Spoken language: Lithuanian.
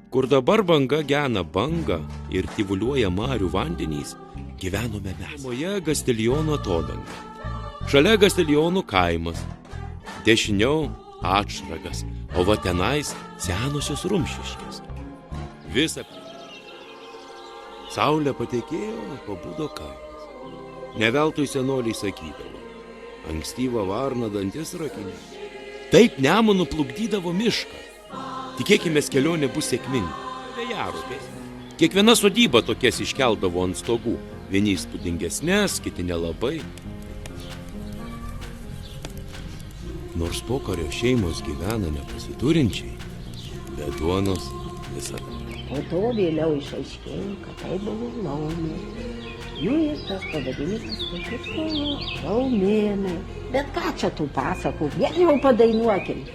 Kur dabar banga gena bangą ir tyvuliuoja marių vandenys, gyvenome mes. Moje Gastilionų atodanga. Šalia Gastilionų kaimas. Dešiniau Atšragas, o va tenais senosios Rumšiškės. Visa. Saulė patekėjo, pabudo kaimas. Neveltui senoliai sakydavo. Ankstyvą varną dantis rakinė. Taip Nemunu plukdydavo mišką. Tikėkime, kelionė bus sėkminga. Vėjarupės. Kiekviena sodyba tokias iškeldavo ant stogų. Vieni įspūdingesnės, kiti nelabai. Nors pokario šeimos gyvena nepasiturinčiai, bet duonos visada. Po to vėliau išaiškėjo, kad tai buvo laumė. Jų ir tas pavadinimas taip ir buvo laumėnai. Bet ką čia tų pasakų, vien jau padainuokim.